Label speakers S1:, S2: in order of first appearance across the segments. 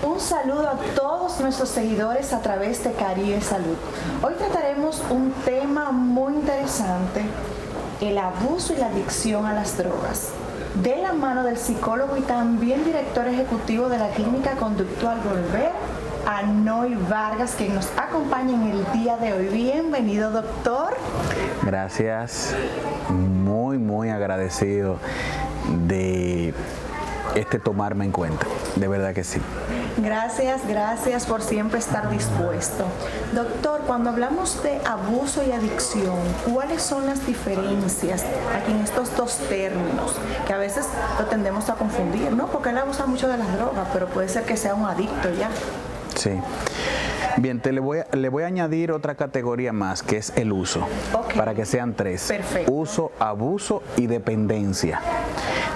S1: Un saludo a todos nuestros seguidores a través de Caribe Salud. Hoy trataremos un tema muy interesante, el abuso y la adicción a las drogas. De la mano del psicólogo y también director ejecutivo de la Clínica Conductual Volver, Anoy Vargas, quien nos acompaña en el día de hoy. Bienvenido, doctor.
S2: Gracias, muy agradecido de tomarme en cuenta, de verdad que sí.
S1: Gracias por siempre estar dispuesto. Doctor, cuando hablamos de abuso y adicción, ¿cuáles son las diferencias aquí en estos dos términos? Que a veces lo tendemos a confundir, ¿no? Porque él abusa mucho de las drogas, pero puede ser que sea un adicto ya.
S2: Sí. Bien, le voy a añadir otra categoría más, que es el uso, para que sean tres.
S1: Perfecto.
S2: Uso, abuso y dependencia.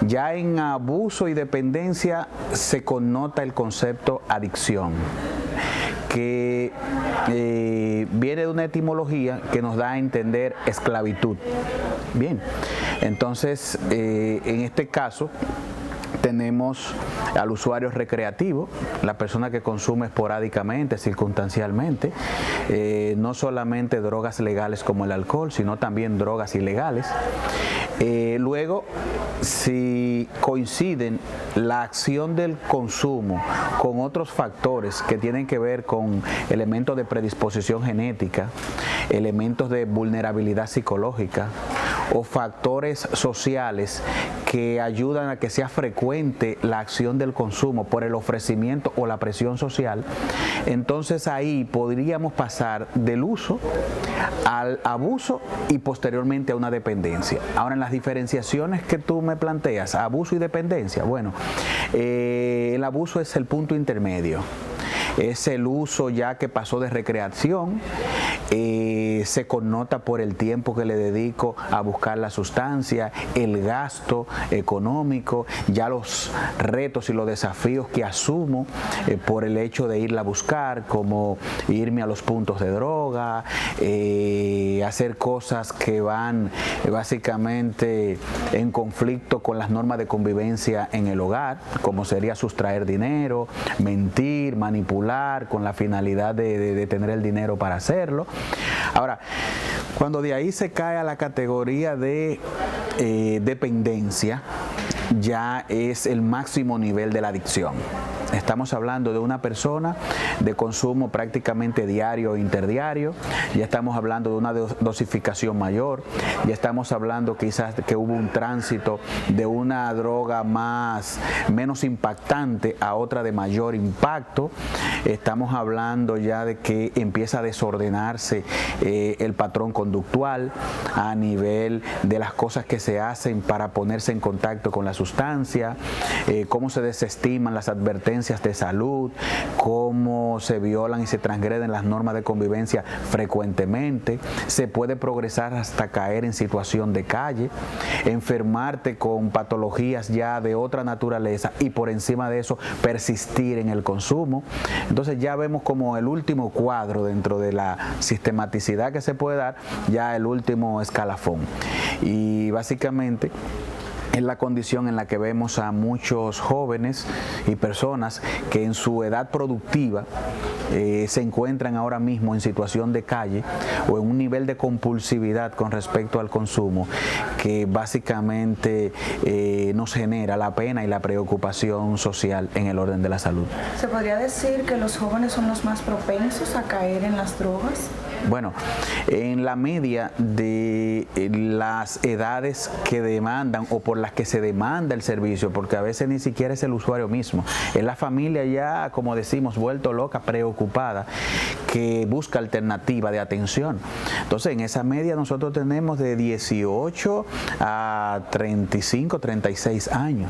S2: Ya en abuso y dependencia se connota el concepto adicción, que viene de una etimología que nos da a entender esclavitud. Bien, entonces en este caso tenemos al usuario recreativo, la persona que consume esporádicamente, circunstancialmente, no solamente drogas legales como el alcohol, sino también drogas ilegales. Luego, si coinciden la acción del consumo con otros factores que tienen que ver con elementos de predisposición genética, elementos de vulnerabilidad psicológica o factores sociales que ayudan a que sea frecuente la acción del consumo por el ofrecimiento o la presión social, entonces ahí podríamos pasar del uso al abuso y posteriormente a una dependencia. Ahora, en las diferenciaciones que tú me planteas, abuso y dependencia, bueno, el abuso es el punto intermedio. Es el uso ya que pasó de recreación, se connota por el tiempo que le dedico a buscar la sustancia, el gasto económico, ya los retos y los desafíos que asumo por el hecho de irla a buscar, como irme a los puntos de droga, hacer cosas que van básicamente en conflicto con las normas de convivencia en el hogar, como sería sustraer dinero, mentir, manipular, con la finalidad de tener el dinero para hacerlo. Ahora, cuando de ahí se cae a la categoría de dependencia, ya es el máximo nivel de la adicción. Estamos hablando de una persona de consumo prácticamente diario o interdiario, ya estamos hablando de una dosificación mayor, ya estamos hablando quizás que hubo un tránsito de una droga menos impactante a otra de mayor impacto, estamos hablando ya de que empieza a desordenarse el patrón conductual a nivel de las cosas que se hacen para ponerse en contacto con la sustancia, cómo se desestiman las advertencias de salud, cómo se violan y se transgreden las normas de convivencia frecuentemente, se puede progresar hasta caer en situación de calle, enfermarte con patologías ya de otra naturaleza y por encima de eso persistir en el consumo. Entonces ya vemos como el último cuadro dentro de la sistematicidad que se puede dar, ya el último escalafón. Y básicamente es la condición en la que vemos a muchos jóvenes y personas que en su edad productiva se encuentran ahora mismo en situación de calle o en un nivel de compulsividad con respecto al consumo que básicamente nos genera la pena y la preocupación social en el orden de la salud.
S1: ¿Se podría decir que los jóvenes son los más propensos a caer en las drogas?
S2: Bueno, en la media de las edades que demandan o por las que se demanda el servicio, porque a veces ni siquiera es el usuario mismo, es la familia ya, como decimos, vuelto loca, preocupada, que busca alternativa de atención. Entonces, en esa media nosotros tenemos de 18 a 35, 36 años.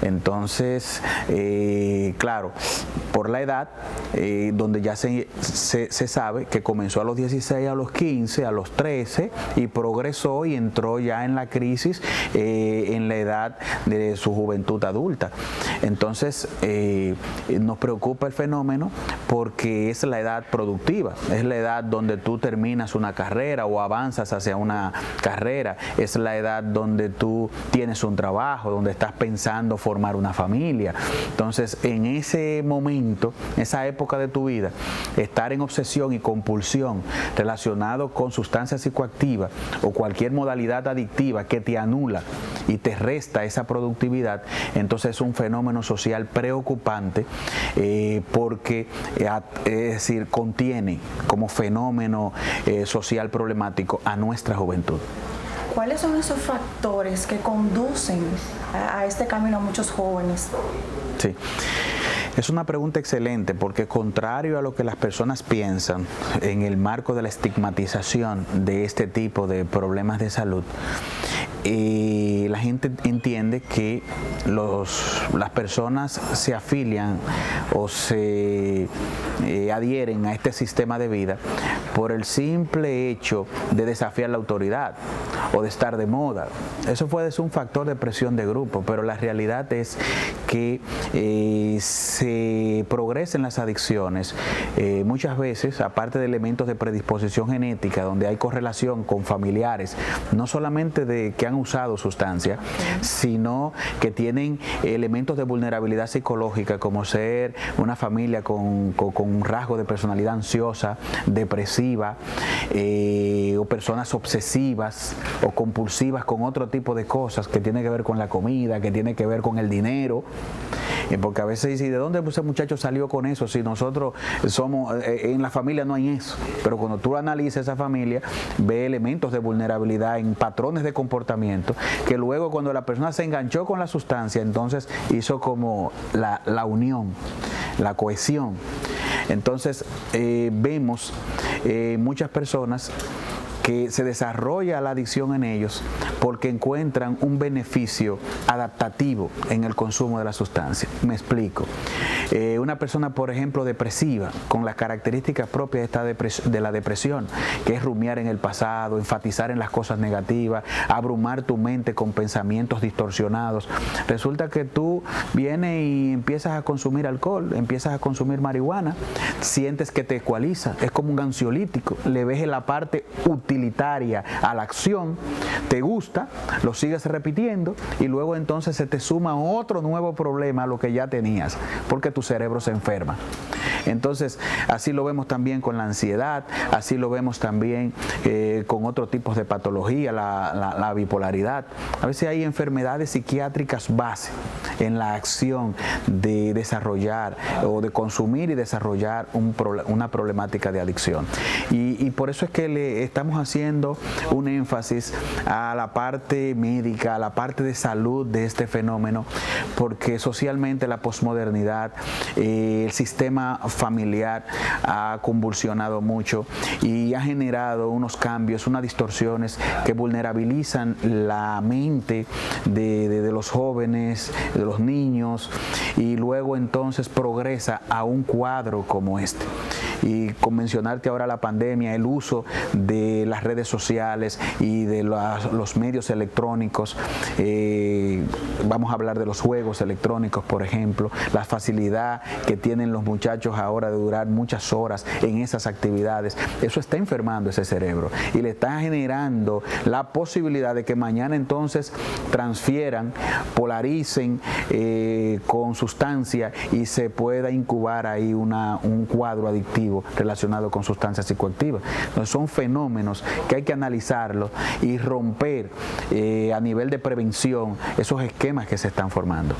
S2: Entonces, claro, por la edad, donde ya se sabe que comenzó a los 16, a los 15, a los 13 y progresó y entró ya en la crisis en la edad de su juventud adulta. Entonces nos preocupa el fenómeno porque es la edad productiva, es la edad donde tú terminas una carrera o avanzas hacia una carrera, es la edad donde tú tienes un trabajo, donde estás pensando formar una familia. Entonces, en ese momento, esa época de tu vida, estar en obsesión y compulsión relacionado con sustancias psicoactivas o cualquier modalidad adictiva que te anula y te resta esa productividad, entonces es un fenómeno social preocupante, porque es decir, contiene como fenómeno social problemático a nuestra juventud.
S1: ¿Cuáles son esos factores que conducen a este camino a muchos jóvenes?
S2: Sí. Es una pregunta excelente porque, contrario a lo que las personas piensan en el marco de la estigmatización de este tipo de problemas de salud, la gente entiende que las personas se afilian o se adhieren a este sistema de vida por el simple hecho de desafiar la autoridad o de estar de moda. Eso puede ser un factor de presión de grupo, pero la realidad es que se progresa en las adicciones muchas veces, aparte de elementos de predisposición genética, donde hay correlación con familiares, no solamente de que han usado sustancias, sino que tienen elementos de vulnerabilidad psicológica, como ser una familia con un rasgo de personalidad ansiosa, depresiva, o personas obsesivas o compulsivas con otro tipo de cosas que tiene que ver con la comida, que tiene que ver con el dinero. Porque a veces dicen, ¿de dónde ese muchacho salió con eso? Si nosotros somos, en la familia no hay eso. Pero cuando tú analizas esa familia, ve elementos de vulnerabilidad en patrones de comportamiento, que luego cuando la persona se enganchó con la sustancia, entonces hizo como la unión, la cohesión. Entonces vemos muchas personas que se desarrolla la adicción en ellos porque encuentran un beneficio adaptativo en el consumo de la sustancia. Me explico. Una persona, por ejemplo, depresiva, con las características propias de la depresión, que es rumiar en el pasado, enfatizar en las cosas negativas, abrumar tu mente con pensamientos distorsionados. Resulta que tú vienes y empiezas a consumir alcohol, empiezas a consumir marihuana, sientes que te ecualiza, es como un ansiolítico, le ves en la parte utilitaria a la acción, te gusta, lo sigues repitiendo y luego entonces se te suma otro nuevo problema a lo que ya tenías, porque tu cerebro se enferma. Entonces, así lo vemos también con la ansiedad, así lo vemos también con otros tipos de patología, la bipolaridad. A veces hay enfermedades psiquiátricas base en la acción de desarrollar o de consumir y desarrollar una problemática de adicción. Y por eso es que le estamos haciendo un énfasis a la parte médica, a la parte de salud de este fenómeno, porque socialmente la posmodernidad, el sistema familiar ha convulsionado mucho y ha generado unos cambios, unas distorsiones que vulnerabilizan la mente de los jóvenes, de los niños, y luego entonces progresa a un cuadro como este. Y con mencionarte ahora la pandemia, el uso de las redes sociales y de los medios electrónicos, vamos a hablar de los juegos electrónicos, por ejemplo, la facilidad que tienen los muchachos ahora de durar muchas horas en esas actividades, eso está enfermando ese cerebro y le está generando la posibilidad de que mañana entonces transfieran, polaricen con sustancia y se pueda incubar ahí un cuadro adictivo relacionado con sustancias psicoactivas. Entonces son fenómenos que hay que analizarlos y romper a nivel de prevención esos esquemas que se están formando.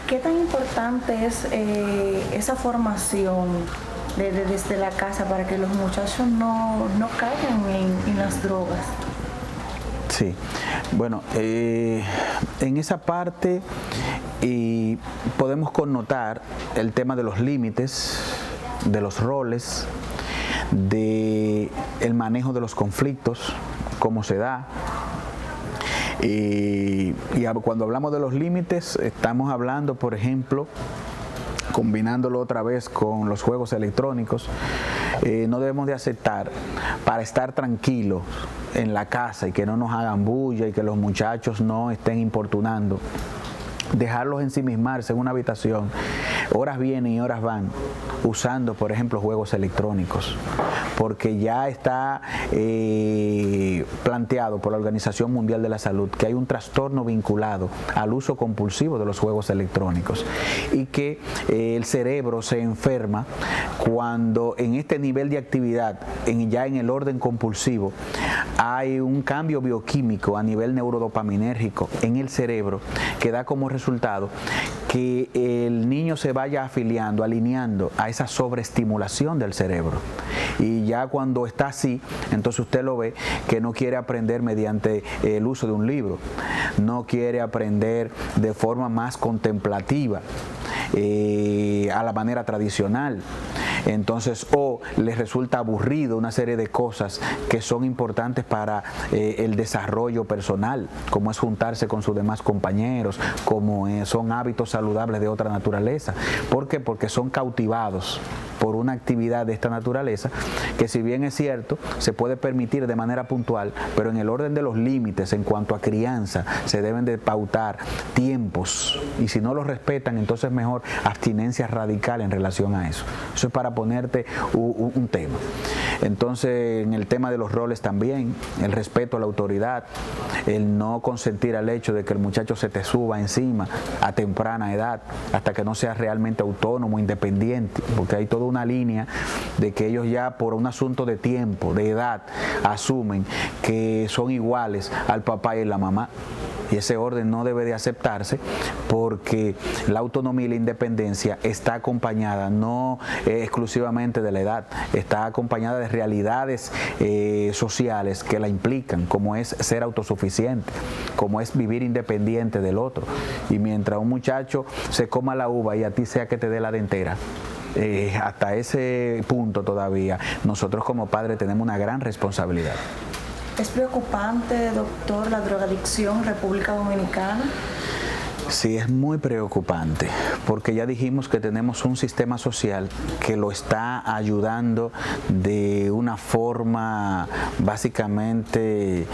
S1: ¿Qué tan importante es esa formación desde la casa para que los muchachos no caigan en las drogas?
S2: Sí, bueno, en esa parte podemos connotar el tema de los límites, de los roles, de el manejo de los conflictos, cómo se da. Y cuando hablamos de los límites, estamos hablando, por ejemplo, combinándolo otra vez con los juegos electrónicos, no debemos de aceptar, para estar tranquilos en la casa y que no nos hagan bulla y que los muchachos no estén importunando, dejarlos ensimismarse en una habitación horas vienen y horas van usando, por ejemplo, juegos electrónicos, porque ya está planteado por la Organización Mundial de la Salud que hay un trastorno vinculado al uso compulsivo de los juegos electrónicos y que el cerebro se enferma cuando en este nivel de actividad, ya en el orden compulsivo, hay un cambio bioquímico a nivel neurodopaminérgico en el cerebro que da como resultado que el niño se vaya afiliando, alineando a esa sobreestimulación del cerebro. Y ya cuando está así, entonces usted lo ve que no quiere aprender mediante el uso de un libro, no quiere aprender de forma más contemplativa, a la manera tradicional. Entonces, o les resulta aburrido una serie de cosas que son importantes para el desarrollo personal, como es juntarse con sus demás compañeros, como son hábitos saludables de otra naturaleza. ¿Por qué? Porque son cautivados por una actividad de esta naturaleza que, si bien es cierto, se puede permitir de manera puntual, pero en el orden de los límites en cuanto a crianza se deben de pautar tiempos, y si no los respetan, entonces mejor abstinencia radical en relación a eso. Eso es para ponerte un tema. Entonces, en el tema de los roles también, el respeto a la autoridad, el no consentir al hecho de que el muchacho se te suba encima a temprana edad, hasta que no seas realmente autónomo, independiente, porque hay toda una línea de que ellos ya por un asunto de tiempo, de edad, asumen que son iguales al papá y la mamá. Y ese orden no debe de aceptarse, porque la autonomía y la independencia está acompañada no exclusivamente de la edad, está acompañada de realidades sociales que la implican, como es ser autosuficiente, como es vivir independiente del otro. Y mientras un muchacho se coma la uva y a ti sea que te dé la dentera, hasta ese punto todavía nosotros como padres tenemos una gran responsabilidad.
S1: ¿Es preocupante, doctor, la drogadicción en República Dominicana?
S2: Sí, es muy preocupante, porque ya dijimos que tenemos un sistema social que lo está ayudando de una forma básicamente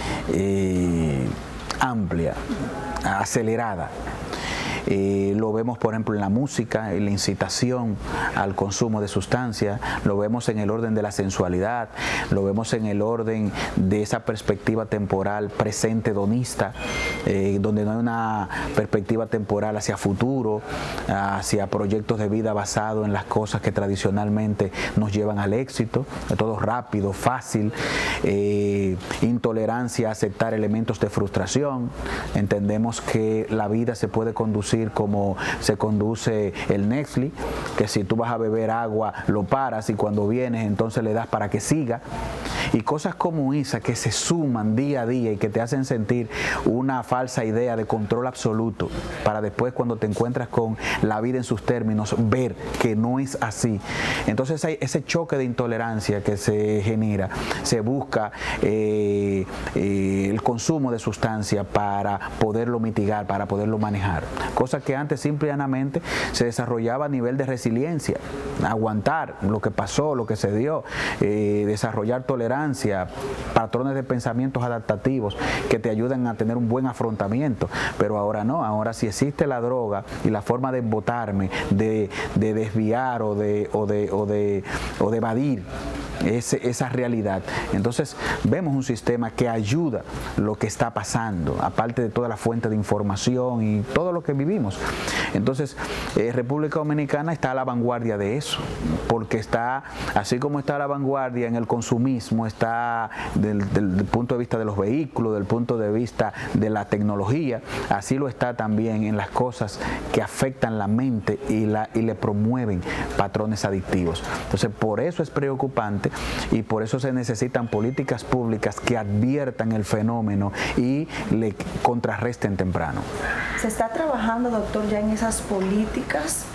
S2: amplia, acelerada. Lo vemos, por ejemplo, en la música, en la incitación al consumo de sustancias, lo vemos en el orden de la sensualidad, lo vemos en el orden de esa perspectiva temporal presente hedonista, donde no hay una perspectiva temporal hacia futuro, hacia proyectos de vida basados en las cosas que tradicionalmente nos llevan al éxito, todo rápido, fácil, intolerancia a aceptar elementos de frustración. Entendemos que la vida se puede conducir como se conduce el Netflix, que si tú vas a beber agua lo paras y cuando vienes entonces le das para que siga, y cosas como esa que se suman día a día y que te hacen sentir una falsa idea de control absoluto, para después, cuando te encuentras con la vida en sus términos, ver que no es así. Entonces hay ese choque de intolerancia que se genera, se busca el consumo de sustancia para poderlo mitigar, para poderlo manejar, cosa que antes simple y llanamente se desarrollaba a nivel de resiliencia, aguantar lo que pasó, lo que se dio, desarrollar tolerancia, patrones de pensamientos adaptativos que te ayudan a tener un buen afrontamiento. Pero ahora no, ahora si existe la droga y la forma de embotarme, de desviar o de evadir esa realidad, entonces vemos un sistema que ayuda lo que está pasando, aparte de toda la fuente de información y todo lo que vivimos. Entonces República Dominicana está a la vanguardia de eso, porque está, así como está a la vanguardia en el consumismo, está del punto de vista de los vehículos, del punto de vista de la tecnología, así lo está también en las cosas que afectan la mente y le promueven patrones adictivos. Entonces por eso es preocupante y por eso se necesitan políticas públicas que adviertan el fenómeno y le contrarresten temprano.
S1: ¿Se está trabajando, doctor, ya en esas políticas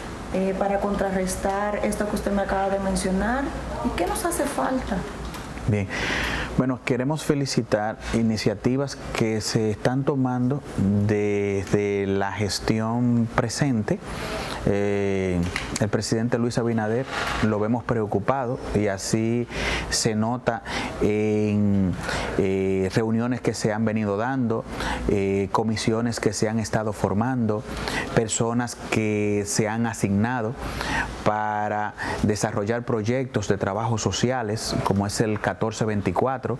S1: para contrarrestar esto que usted me acaba de mencionar? ¿Y qué nos hace falta?
S2: Bien, bueno, queremos felicitar iniciativas que se están tomando desde la gestión presente. El presidente Luis Abinader lo vemos preocupado y así se nota en reuniones que se han venido dando, comisiones que se han estado formando, personas que se han asignado para desarrollar proyectos de trabajo sociales, como es el 1424,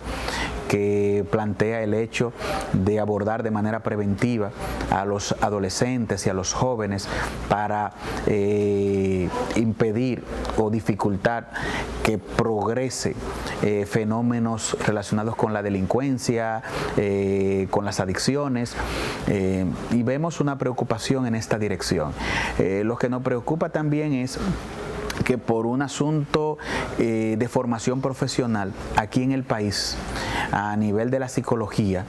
S2: que plantea el hecho de abordar de manera preventiva a los adolescentes y a los jóvenes para impedir o dificultar que progrese fenómenos relacionados con la delincuencia, con las adicciones, y vemos una preocupación en esta dirección. Lo que nos preocupa también es que por un asunto de formación profesional aquí en el país, a nivel de la psicología,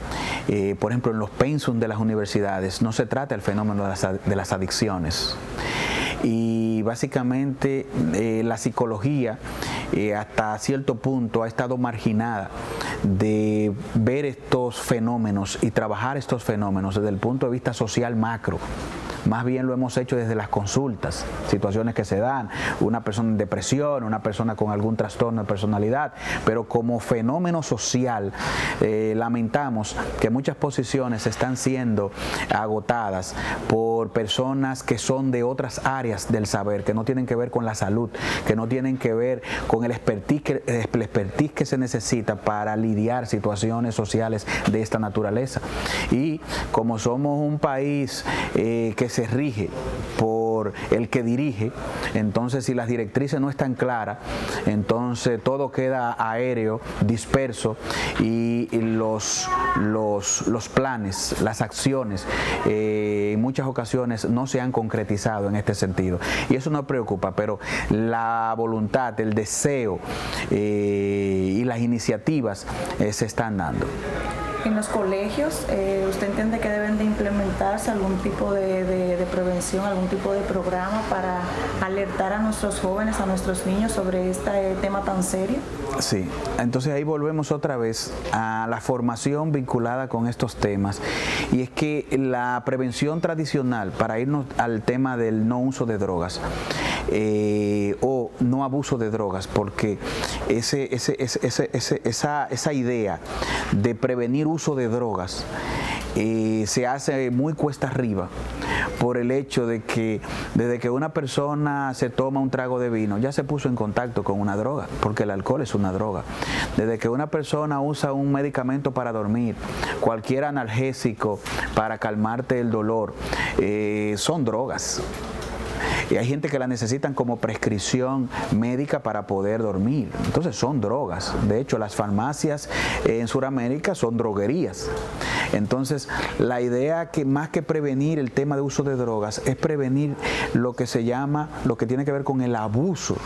S2: por ejemplo en los pensum de las universidades, no se trata el fenómeno de las adicciones. Y básicamente la psicología hasta cierto punto ha estado marginada de ver estos fenómenos y trabajar estos fenómenos desde el punto de vista social macro. Más bien lo hemos hecho desde las consultas, situaciones que se dan, una persona en depresión, una persona con algún trastorno de personalidad, pero como fenómeno social lamentamos que muchas posiciones están siendo agotadas por personas que son de otras áreas del saber, que no tienen que ver con la salud, que no tienen que ver con el expertise que se necesita para lidiar situaciones sociales de esta naturaleza. Y como somos un país que se rige por el que dirige, entonces si las directrices no están claras, entonces todo queda aéreo, disperso, y los planes, las acciones, en muchas ocasiones no se han concretizado en este sentido. Y eso nos preocupa, pero la voluntad, el deseo y las iniciativas se están dando.
S1: En los colegios, ¿usted entiende que deben de implementarse algún tipo de prevención, algún tipo de programa para alertar a nuestros jóvenes, a nuestros niños sobre este tema tan serio?
S2: Sí, entonces ahí volvemos otra vez a la formación vinculada con estos temas, y es que la prevención tradicional, para irnos al tema del no uso de drogas o no abuso de drogas, porque esa idea de prevenir uso de drogas se hace muy cuesta arriba por el hecho de que desde que una persona se toma un trago de vino ya se puso en contacto con una droga, porque el alcohol es una droga. Desde que una persona usa un medicamento para dormir, cualquier analgésico para calmarte el dolor, son drogas. Y hay gente que la necesitan como prescripción médica para poder dormir. Entonces son drogas. De hecho, las farmacias en Sudamérica son droguerías. Entonces, la idea que más que prevenir el tema de uso de drogas es prevenir lo que se llama, lo que tiene que ver con el abuso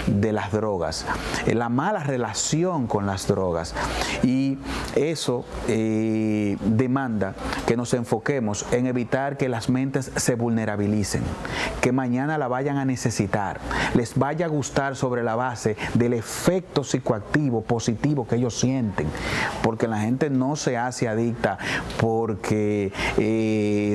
S2: de las drogas, la mala relación con las drogas. Y eso demanda que nos enfoquemos en evitar que las mentes se vulnerabilicen, que mañana la vayan a necesitar, les vaya a gustar sobre la base del efecto psicoactivo positivo que ellos sienten, porque la gente no se hace adicta porque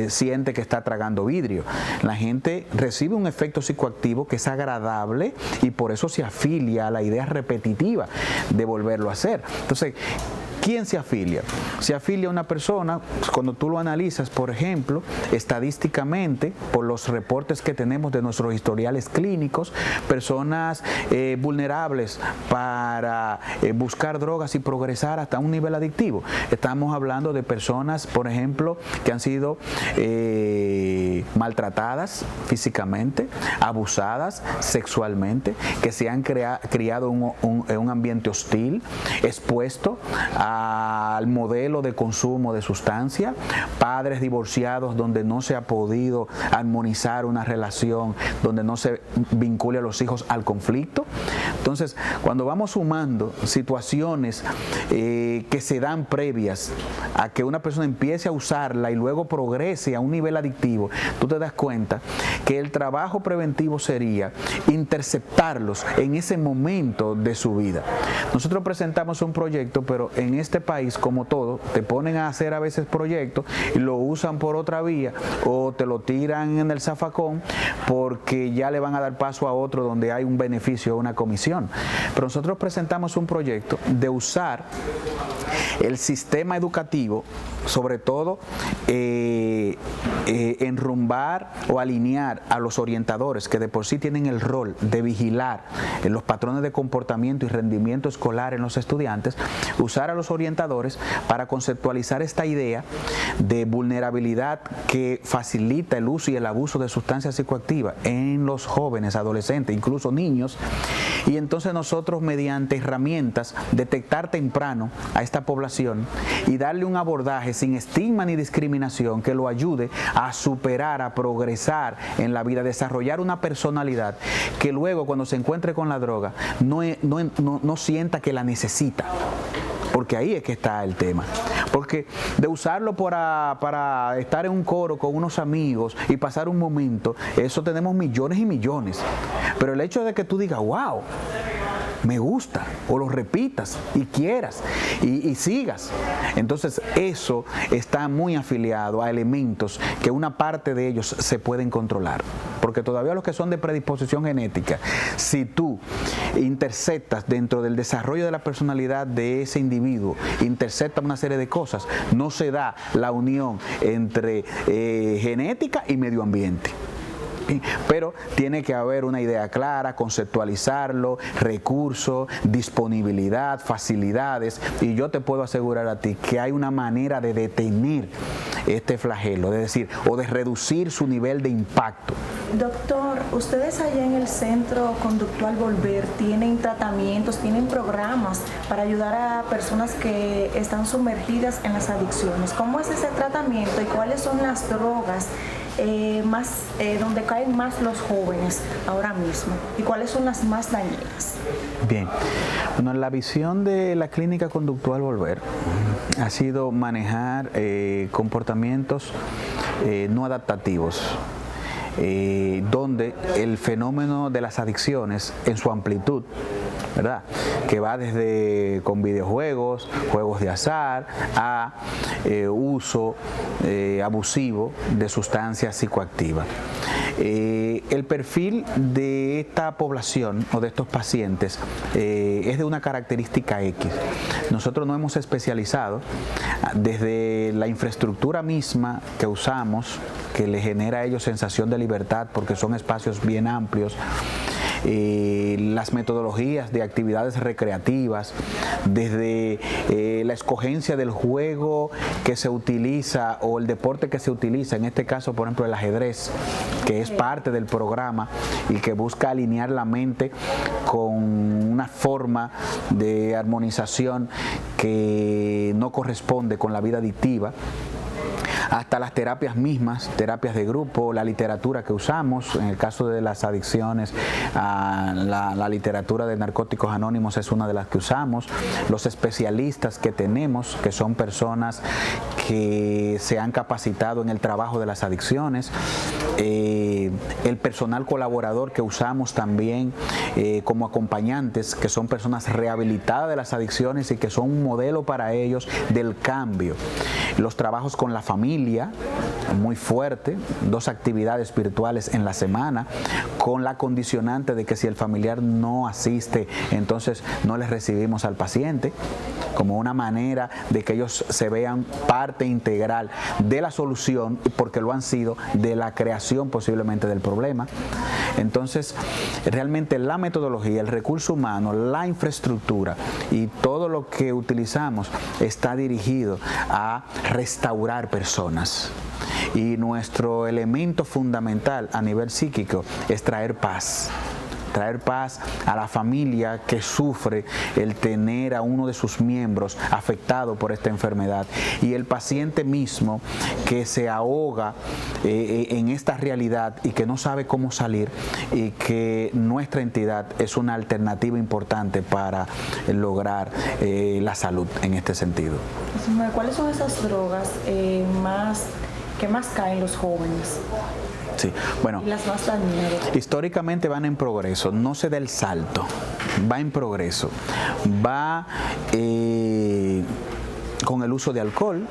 S2: siente que está tragando vidrio. La gente recibe un efecto psicoactivo que es agradable y por eso se afilia a la idea repetitiva de volverlo a hacer. Entonces, ¿quién se afilia? Se afilia una persona, cuando tú lo analizas, por ejemplo, estadísticamente, por los reportes que tenemos de nuestros historiales clínicos, personas vulnerables para buscar drogas y progresar hasta un nivel adictivo. Estamos hablando de personas, por ejemplo, que han sido maltratadas físicamente, abusadas sexualmente, que se han criado en un ambiente hostil, expuesto al modelo de consumo de sustancia, padres divorciados donde no se ha podido armonizar una relación, donde no se vincule a los hijos al conflicto. Entonces, cuando vamos sumando situaciones que se dan previas a que una persona empiece a usarla y luego progrese a un nivel adictivo, tú te das cuenta que el trabajo preventivo sería interceptarlos en ese momento de su vida. Nosotros presentamos un proyecto, pero en este país, como todo, te ponen a hacer a veces proyectos y lo usan por otra vía o te lo tiran en el zafacón porque ya le van a dar paso a otro donde hay un beneficio o una comisión. Pero nosotros presentamos un proyecto de usar el sistema educativo, sobre todo, enrumbar o alinear a los orientadores que de por sí tienen el rol de vigilar los patrones de comportamiento y rendimiento escolar en los estudiantes, usar a los orientadores para conceptualizar esta idea de vulnerabilidad que facilita el uso y el abuso de sustancias psicoactivas en los jóvenes, adolescentes, incluso niños, y entonces nosotros mediante herramientas detectar temprano a esta población y darle un abordaje sin estigma ni discriminación que lo ayude a superar, a progresar en la vida, a desarrollar una personalidad que luego cuando se encuentre con la droga no sienta que la necesita. Porque ahí es que está el tema. Porque de usarlo para estar en un coro con unos amigos y pasar un momento, eso tenemos millones y millones. Pero el hecho de que tú digas, wow, me gusta, o lo repitas y quieras y sigas, entonces eso está muy afiliado a elementos que una parte de ellos se pueden controlar, porque todavía los que son de predisposición genética, si tú interceptas dentro del desarrollo de la personalidad de ese individuo, interceptas una serie de cosas, no se da la unión entre genética y medio ambiente. Pero tiene que haber una idea clara, conceptualizarlo, recursos, disponibilidad, facilidades, y yo te puedo asegurar a ti que hay una manera de detener este flagelo, es decir, o de reducir su nivel de impacto.
S1: Doctor, ustedes allá en el Centro Conductual Volver tienen tratamientos, tienen programas para ayudar a personas que están sumergidas en las adicciones. ¿Cómo es ese tratamiento y cuáles son las drogas donde caen más los jóvenes ahora mismo y cuáles son las más dañinas?
S2: Bien, bueno, la visión de la Clínica Conductual Volver ha sido manejar comportamientos no adaptativos, donde el fenómeno de las adicciones en su amplitud, ¿verdad?, que va desde con videojuegos, juegos de azar, a uso abusivo de sustancias psicoactivas. El perfil de esta población o de estos pacientes es de una característica X. Nosotros nos hemos especializado desde la infraestructura misma que usamos, que le genera a ellos sensación de libertad porque son espacios bien amplios, las metodologías de actividades recreativas, desde la escogencia del juego que se utiliza o el deporte que se utiliza, en este caso por ejemplo el ajedrez, que es parte del programa y que busca alinear la mente con una forma de armonización que no corresponde con la vida adictiva, hasta las terapias mismas, terapias de grupo, la literatura que usamos, en el caso de las adicciones, la literatura de Narcóticos Anónimos es una de las que usamos, los especialistas que tenemos, que son personas que se han capacitado en el trabajo de las adicciones, el personal colaborador que usamos también como acompañantes, que son personas rehabilitadas de las adicciones y que son un modelo para ellos del cambio, los trabajos con la familia, muy fuerte, 2 actividades virtuales en la semana, con la condicionante de que si el familiar no asiste, entonces no les recibimos al paciente, como una manera de que ellos se vean parte integral de la solución, porque lo han sido, de la creación posiblemente del problema. Entonces, realmente la metodología, el recurso humano, la infraestructura y todo lo que utilizamos está dirigido a restaurar personas. Y nuestro elemento fundamental a nivel psíquico es traer paz a la familia que sufre el tener a uno de sus miembros afectado por esta enfermedad, y el paciente mismo que se ahoga en esta realidad y que no sabe cómo salir, y que nuestra entidad es una alternativa importante para lograr la salud en este sentido.
S1: ¿Cuáles son esas drogas que más caen los jóvenes?
S2: Sí, bueno,
S1: ¿Y las más dañinas?
S2: Históricamente van en progreso, no se da el salto, va en progreso, va con el uso de alcohol.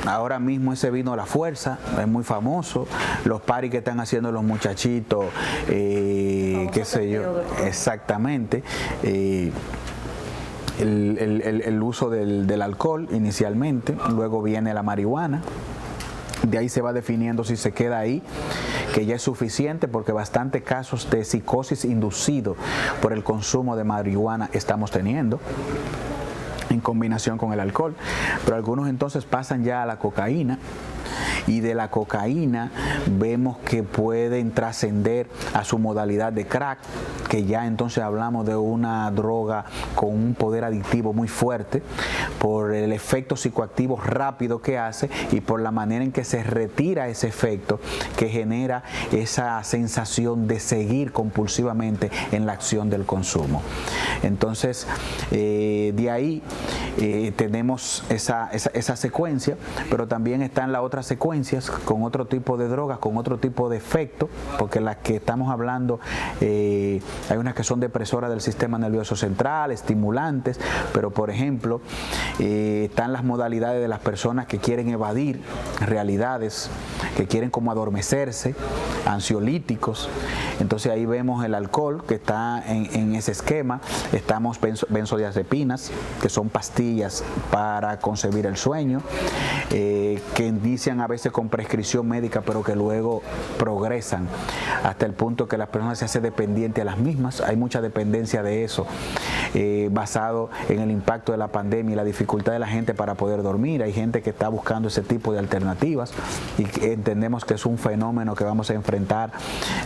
S2: Ahora mismo ese vino a la fuerza, es muy famoso, los paris que están haciendo los muchachitos, qué sé yo, exactamente. el uso del alcohol inicialmente, luego viene la marihuana. De ahí se va definiendo si se queda ahí, que ya es suficiente, porque bastantes casos de psicosis inducido por el consumo de marihuana estamos teniendo en combinación con el alcohol. Pero algunos entonces pasan ya a la cocaína, y de la cocaína vemos que pueden trascender a su modalidad de crack, que ya entonces hablamos de una droga con un poder adictivo muy fuerte por el efecto psicoactivo rápido que hace y por la manera en que se retira ese efecto que genera esa sensación de seguir compulsivamente en la acción del consumo. Entonces, de ahí tenemos esa secuencia, pero también están las otras secuencias con otro tipo de drogas, con otro tipo de efecto, porque las que estamos hablando, hay unas que son depresoras del sistema nervioso central, estimulantes, pero por ejemplo, están las modalidades de las personas que quieren evadir realidades, que quieren como adormecerse, ansiolíticos. Entonces ahí vemos el alcohol que está en ese esquema. Estamos benzodiazepinas, que son pastillas para concebir el sueño, que inician a veces con prescripción médica, pero que luego progresan hasta el punto que la persona se hace dependiente a las mismas. Hay mucha dependencia de eso, basado en el impacto de la pandemia y la dificultad de la gente para poder dormir. Hay gente que está buscando ese tipo de alternativas y entendemos que es un fenómeno que vamos a enfrentar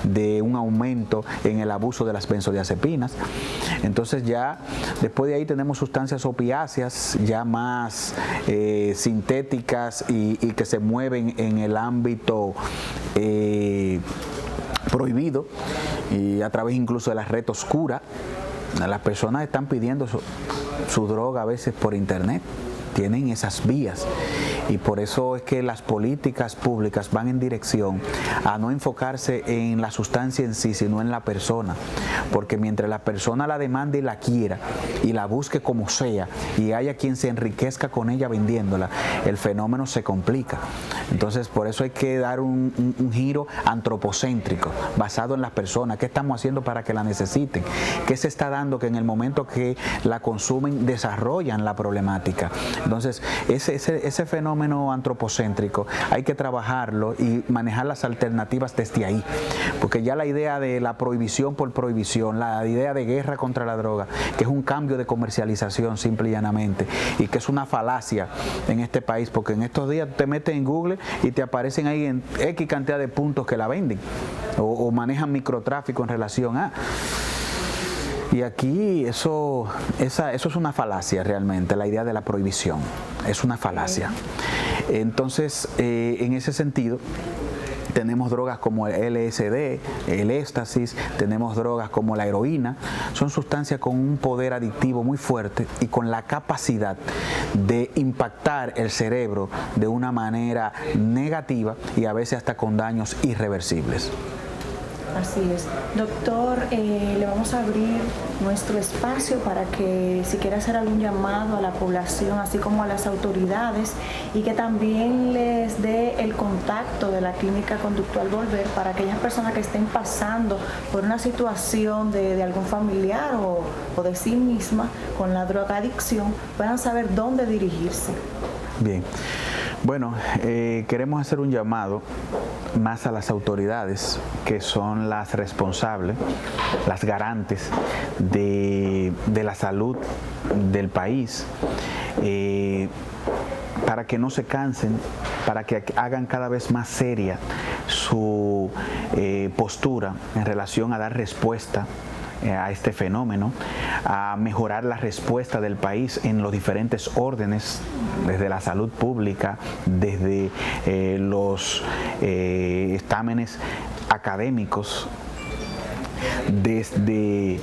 S2: de un aumento en el abuso de las benzodiazepinas. Entonces ya después de ahí tenemos sustancias opiáceas ya más sintéticas y que se mueven en el ámbito prohibido y a través incluso de la red oscura. Las personas están pidiendo su droga a veces por internet, tienen esas vías, y por eso es que las políticas públicas van en dirección a no enfocarse en la sustancia en sí, sino en la persona, porque mientras la persona la demande y la quiera y la busque como sea y haya quien se enriquezca con ella vendiéndola, el fenómeno se complica. Entonces por eso hay que dar un giro antropocéntrico basado en las personas. ¿Qué estamos haciendo para que la necesiten? ¿Qué se está dando que en el momento que la consumen desarrollan la problemática? Entonces ese fenómeno antropocéntrico hay que trabajarlo y manejar las alternativas desde ahí, porque ya la idea de la prohibición por prohibición, la idea de guerra contra la droga, que es un cambio de comercialización simple y llanamente, y que es una falacia en este país, porque en estos días te metes en Google y te aparecen ahí en X cantidad de puntos que la venden o manejan microtráfico en relación a... Y aquí eso es una falacia realmente, la idea de la prohibición, es una falacia. Entonces, en ese sentido, tenemos drogas como el LSD, el éxtasis, tenemos drogas como la heroína. Son sustancias con un poder adictivo muy fuerte y con la capacidad de impactar el cerebro de una manera negativa y a veces hasta con daños irreversibles.
S1: Así es. Doctor, le vamos a abrir nuestro espacio para que si quiere hacer algún llamado a la población, así como a las autoridades, y que también les dé el contacto de la Clínica Conductual Volver para aquellas personas que estén pasando por una situación de algún familiar o de sí misma con la drogadicción, puedan saber dónde dirigirse.
S2: Bien. Bueno, queremos hacer un llamado más a las autoridades, que son las responsables, las garantes de la salud del país, para que no se cansen, para que hagan cada vez más seria su postura en relación a dar respuesta a este fenómeno, a mejorar la respuesta del país en los diferentes órdenes, desde la salud pública, desde los estámenes académicos, desde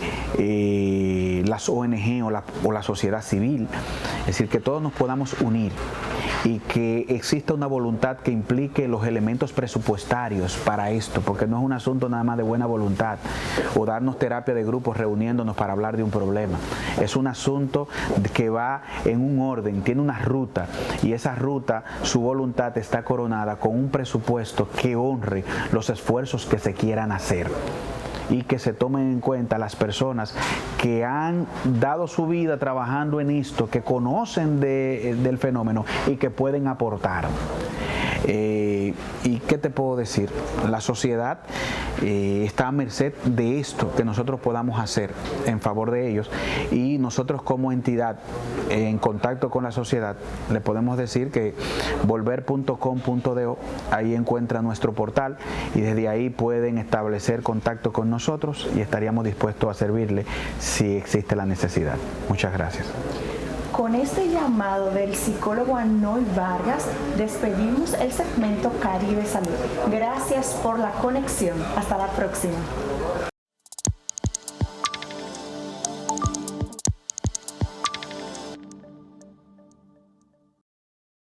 S2: las ONG o la sociedad civil. Es decir, que todos nos podamos unir y que exista una voluntad que implique los elementos presupuestarios para esto, porque no es un asunto nada más de buena voluntad o darnos terapia de grupos reuniéndonos para hablar de un problema. Es un asunto que va en un orden, tiene una ruta, y esa ruta, su voluntad está coronada con un presupuesto que honre los esfuerzos que se quieran hacer. y que se tomen en cuenta las personas que han dado su vida trabajando en esto, que conocen del fenómeno y que pueden aportar. ¿Y qué te puedo decir? La sociedad está a merced de esto que nosotros podamos hacer en favor de ellos, y nosotros como entidad en contacto con la sociedad le podemos decir que volver.com.do, ahí encuentra nuestro portal y desde ahí pueden establecer contacto con nosotros y estaríamos dispuestos a servirle si existe la necesidad. Muchas gracias.
S1: Con este llamado del psicólogo Arnold Vargas, despedimos el segmento Caribe Salud. Gracias por la conexión. Hasta la próxima.